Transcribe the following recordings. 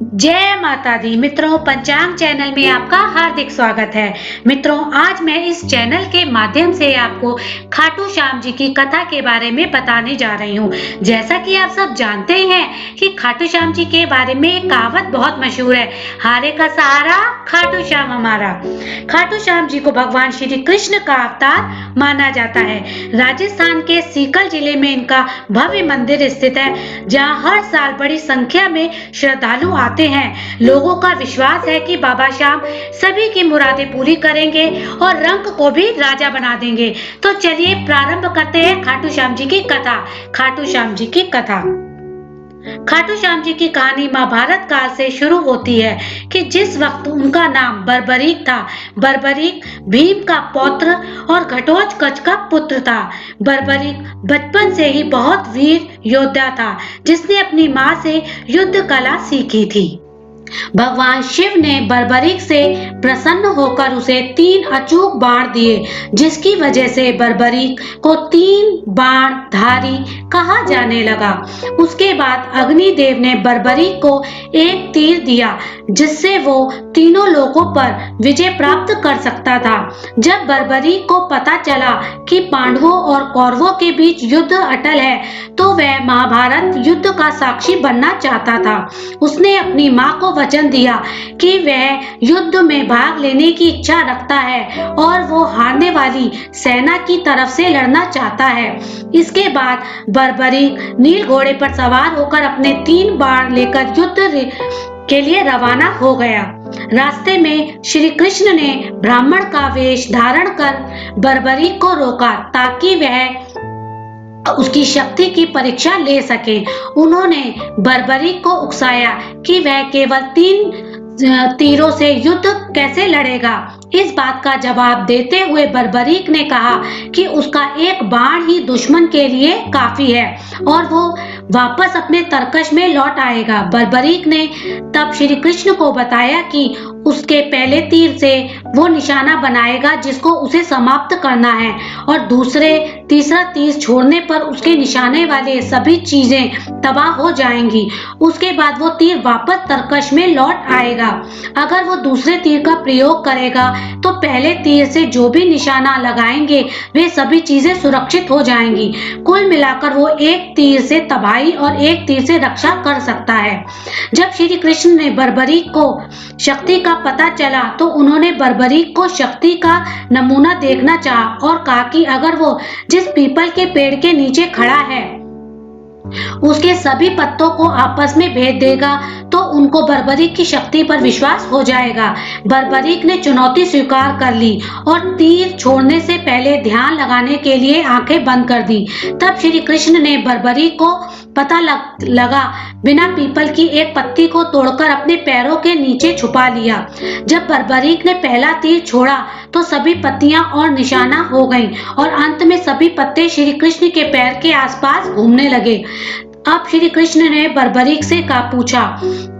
जय माता दी। मित्रों, पंचांग चैनल में आपका हार्दिक स्वागत है। मित्रों, आज मैं इस चैनल के माध्यम से आपको खाटू श्याम जी की कथा के बारे में बताने जा रही हूँ। जैसा कि आप सब जानते हैं कि खाटू श्याम जी के बारे में एक कहावत बहुत मशहूर है, हारे का सहारा खाटू श्याम हमारा। खाटू श्याम जी को भगवान श्री कृष्ण का अवतार माना जाता है। राजस्थान के सीकर जिले में इनका भव्य मंदिर स्थित है, जहाँ हर साल बड़ी संख्या में श्रद्धालु आते हैं। लोगों का विश्वास है कि बाबा श्याम सभी की मुरादें पूरी करेंगे और रंग को भी राजा बना देंगे। तो चलिए प्रारंभ करते हैं खाटू श्याम जी की कथा। खाटू श्याम जी की कथा। खाटू श्याम जी की कहानी महाभारत काल से शुरू होती है कि जिस वक्त उनका नाम बर्बरीक था। बर्बरीक भीम का पौत्र और घटोत्कच का पुत्र था। बर्बरीक बचपन से ही बहुत वीर योद्धा था, जिसने अपनी माँ से युद्ध कला सीखी थी। भगवान शिव ने बर्बरीक से प्रसन्न होकर उसे 3 अचूक बाण दिए, जिसकी वजह से बर्बरीक को 3 बाण धारी कहा जाने लगा। उसके बाद अग्निदेव ने बर्बरीक को एक तीर दिया, जिससे वो तीनों लोकों पर विजय प्राप्त कर सकता था। जब बर्बरीक को पता चला कि पांडवों और कौरवों के बीच युद्ध अटल है, तो वह महाभारत युद्ध का साक्षी बनना चाहता था। उसने अपनी माँ को वचन दिया कि वह युद्ध में भाग लेने की इच्छा रखता है और वो हारने वाली सेना की तरफ से लड़ना चाहता है। इसके बाद बर्बरीक नील घोड़े पर सवार होकर अपने 3 बाण लेकर युद्ध के लिए रवाना हो गया। रास्ते में श्री कृष्ण ने ब्राह्मण का वेश धारण कर बर्बरीक को रोका, ताकि वह उसकी शक्ति की परीक्षा ले सके। उन्होंने बर्बरीक को उकसाया कि वह केवल 3 तीरों से युद्ध कैसे लड़ेगा। इस बात का जवाब देते हुए बर्बरीक ने कहा कि उसका एक बाण ही दुश्मन के लिए काफी है और वो वापस अपने तरकश में लौट आएगा। बर्बरीक ने तब श्री कृष्ण को बताया कि उसके पहले तीर से वो निशाना बनाएगा जिसको उसे समाप्त करना है, और तीसरा तीर छोड़ने पर उसके निशाने वाले सभी चीजें तबाह हो जाएंगी। उसके बाद वो तीर वापस तरकश में लौट आएगा। अगर वो दूसरे तीर का प्रयोग करेगा तो पहले तीर से जो भी निशाना लगाएंगे वे सभी चीजें सुरक्षित हो जाएंगी। कुल मिलाकर वो एक तीर से तबाही और एक तीर से रक्षा कर सकता है। जब श्री कृष्ण ने बर्बरीक को शक्ति का पता चला, तो उन्होंने बर्बरीक को शक्ति का नमूना देखना चाहा और कहा कि अगर वो जिस पीपल के पेड़ के नीचे खड़ा है उसके सभी पत्तों को आपस में भेद देगा, तो उनको बर्बरीक की शक्ति पर विश्वास हो जाएगा। बर्बरीक ने चुनौती स्वीकार कर ली और तीर छोड़ने से पहले ध्यान लगाने के लिए आंखें बंद कर दी। तब श्री कृष्ण ने बर्बरीक को पता लगा बिना पीपल की एक पत्ती को तोड़कर अपने पैरों के नीचे छुपा लिया। जब बर्बरीक ने पहला तीर छोड़ा तो सभी पत्तियां और निशाना हो गईं और अंत में सभी पत्ते श्री कृष्ण के पैर के आसपास घूमने लगे। अब श्री कृष्ण ने बर्बरीक से पूछा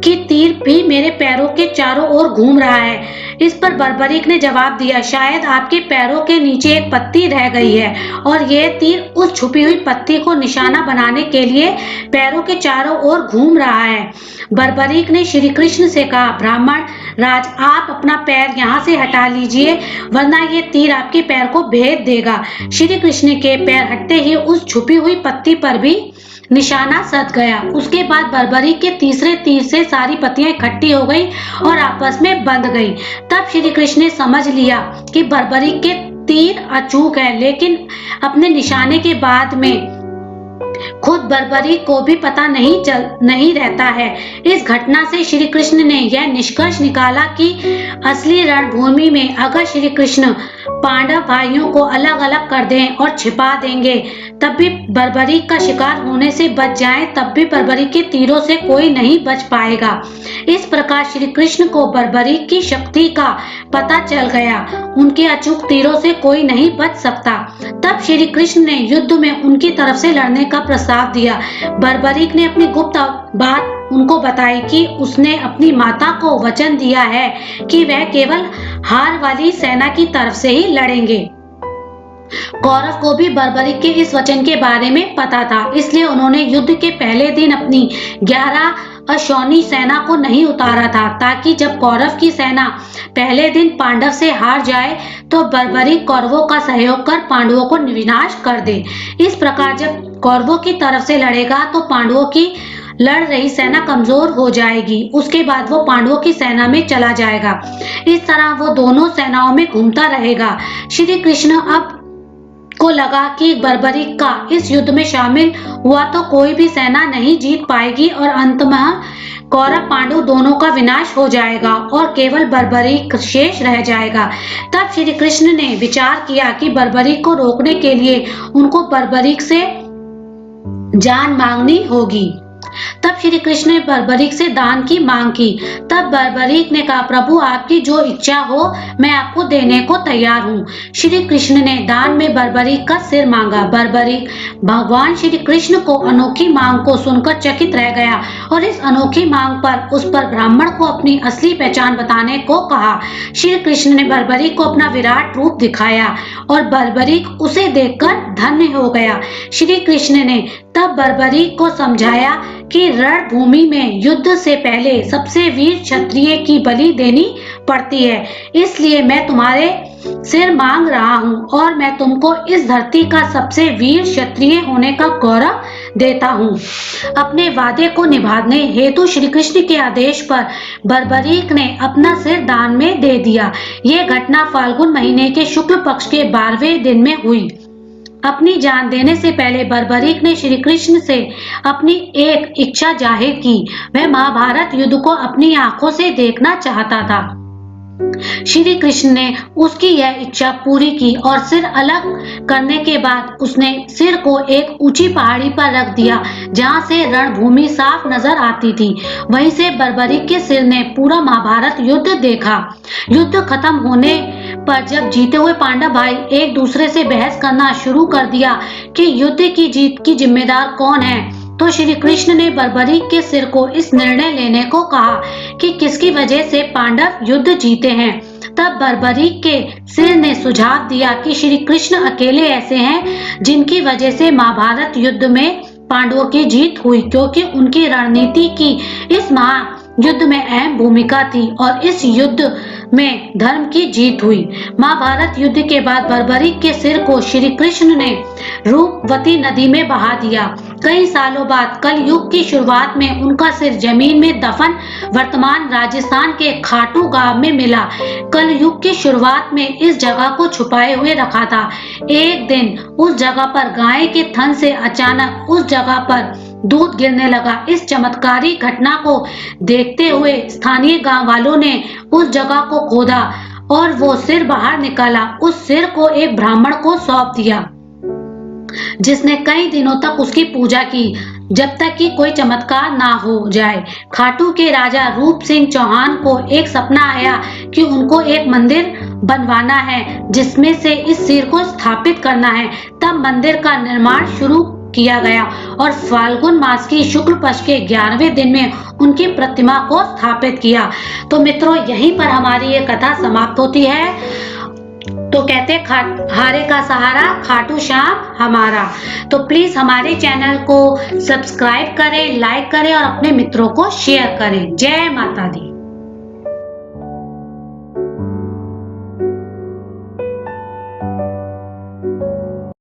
कि तीर भी मेरे पैरों के चारों ओर घूम रहा है। इस पर बर्बरीक ने जवाब दिया, शायद आपके पैरों के नीचे एक पत्ती रह गई है और यह तीर उस छुपी हुई पत्ती को निशाना बनाने के लिए पैरों के चारों ओर घूम रहा है। बर्बरीक ने श्री कृष्ण से कहा, ब्राह्मण राज, आप अपना पैर यहाँ से हटा लीजिए, वरना ये तीर आपके पैर को भेद देगा। श्री कृष्ण के पैर हटते ही उस छुपी हुई पत्ती पर भी निशाना सध गया। उसके बाद बर्बरीक के तीसरे तीर से सारी पत्तियां इकट्ठी हो गई और आपस में बंध गई। तब श्री कृष्ण ने समझ लिया कि बर्बरीक के तीर अचूक है, लेकिन अपने निशाने के बाद में खुद बर्बरीक को भी पता नहीं रहता है। इस घटना से श्री कृष्ण ने यह निष्कर्ष निकाला कि असली रणभूमि में अगर श्री कृष्ण पांडव भाइयों को अलग अलग कर दें और छिपा देंगे, तब भी बर्बरीक का शिकार होने से बच जाएं, तब भी बर्बरीक के तीरों से कोई नहीं बच पाएगा। इस प्रकार श्री कृष्ण को बर्बरीक की शक्ति का पता चल गया। उनके अचूक तीरों से कोई नहीं बच सकता। तब श्री कृष्ण ने युद्ध में उनकी तरफ से लड़ने का प्रस्ताव दिया। बर्बरीक ने अपनी गुप्त बात उनको बताई कि उसने अपनी माता को वचन दिया है कि वह केवल हार वाली सेना की तरफ से ही लड़ेंगे। कौरव को भी बर्बरीक के इस वचन के बारे में पता था, इसलिए उन्होंने युद्ध के पहले दिन अपनी 11 अश्विनी सेना को नहीं उतारा था, ताकि जब कौरव की सेना पहले दिन पांडव से हार जाए तो बर्बरीक कौरवों का सहयोग कर पांडवों को विनाश कर दे। इस प्रकार जब कौरवों की तरफ से लड़ेगा तो पांडवों की लड़ रही सेना कमजोर हो जाएगी। उसके बाद वो पांडवों की सेना में चला जाएगा। इस तरह वो दोनों सेनाओं में घूमता रहेगा। श्री कृष्ण अब को लगा कि बर्बरीक का इस युद्ध में शामिल हुआ तो कोई भी सेना नहीं जीत पाएगी और अंत में कौरव पांडव दोनों का विनाश हो जाएगा और केवल बर्बरीक शेष रह जाएगा। तब श्री कृष्ण ने विचार किया कि बर्बरीक को रोकने के लिए उनको बर्बरीक से जान मांगनी होगी। तब श्री कृष्ण ने बर्बरीक से दान की मांग की। तब बर्बरीक ने कहा, प्रभु आपकी जो इच्छा हो मैं आपको देने को तैयार हूँ। श्री कृष्ण ने दान में बर्बरीक का सिर मांगा। बर्बरीक भगवान श्री कृष्ण को अनोखी मांग को सुनकर चकित रह गया और इस अनोखी मांग पर उस पर ब्राह्मण को अपनी असली पहचान बताने को कहा। श्री कृष्ण ने बर्बरीक को अपना विराट रूप दिखाया और बर्बरीक उसे देखकर धन्य हो गया। श्री कृष्ण ने तब बर्बरीक को समझाया कि रणभूमि में युद्ध से पहले सबसे वीर क्षत्रिय की बलि देनी पड़ती है, इसलिए मैं तुम्हारे सिर मांग रहा हूँ और मैं तुमको इस धरती का सबसे वीर क्षत्रिय होने का गौरव देता हूँ। अपने वादे को निभाने हेतु श्री कृष्ण के आदेश पर बर्बरीक ने अपना सिर दान में दे दिया। ये घटना फाल्गुन महीने के शुक्ल पक्ष के 12वें दिन में हुई। अपनी जान देने से पहले बर्बरीक ने श्री कृष्ण से अपनी एक इच्छा जाहिर की। वह महाभारत युद्ध को अपनी आंखों से देखना चाहता था। श्री कृष्ण ने उसकी यह इच्छा पूरी की और सिर अलग करने के बाद उसने सिर को एक ऊंची पहाड़ी पर रख दिया, जहां से रणभूमि साफ नजर आती थी। वहीं से बर्बरीक के सिर ने पूरा महाभारत युद्ध देखा। युद्ध खत्म होने पर जब जीते हुए पांडव भाई एक दूसरे से बहस करना शुरू कर दिया कि युद्ध की जीत की जिम्मेदार कौन है, तो श्री कृष्ण ने बर्बरीक के सिर को इस निर्णय लेने को कहा कि किसकी वजह से पांडव युद्ध जीते हैं। तब बर्बरीक के सिर ने सुझाव दिया कि श्री कृष्ण अकेले ऐसे हैं जिनकी वजह से महाभारत युद्ध में पांडवों की जीत हुई, क्योंकि उनकी रणनीति की इस महायुद्ध में अहम भूमिका थी और इस युद्ध में धर्म की जीत हुई। महाभारत युद्ध के बाद बर्बरीक के सिर को श्री कृष्ण ने रूपवती नदी में बहा दिया। कई सालों बाद कल युग की शुरुआत में उनका सिर जमीन में दफन वर्तमान राजस्थान के खाटू गांव में मिला। कल युग की शुरुआत में इस जगह को छुपाए हुए रखा था। एक दिन उस जगह पर गाय के थन से अचानक उस जगह पर दूध गिरने लगा। इस चमत्कारी घटना को देखते हुए स्थानीय गांव वालों ने उस जगह को खोदा और वो सिर बाहर निकाला। उस सिर को एक ब्राह्मण को सौंप दिया, जिसने कई दिनों तक उसकी पूजा की, जब तक कि कोई चमत्कार ना हो जाए। खाटू के राजा रूप सिंह चौहान को एक सपना आया कि उनको एक मंदिर बनवाना है जिसमें से इस सिर को स्थापित करना है। तब मंदिर का निर्माण शुरू किया गया और फाल्गुन मास की शुक्ल पक्ष के 11वें दिन में उनकी प्रतिमा को स्थापित किया। तो मित्रों, यहीं पर हमारी ये कथा समाप्त होती है। तो कहते हारे का सहारा खाटू श्याम हमारा। तो प्लीज हमारे चैनल को सब्सक्राइब करें, लाइक करें और अपने मित्रों को शेयर करें। जय माता दी।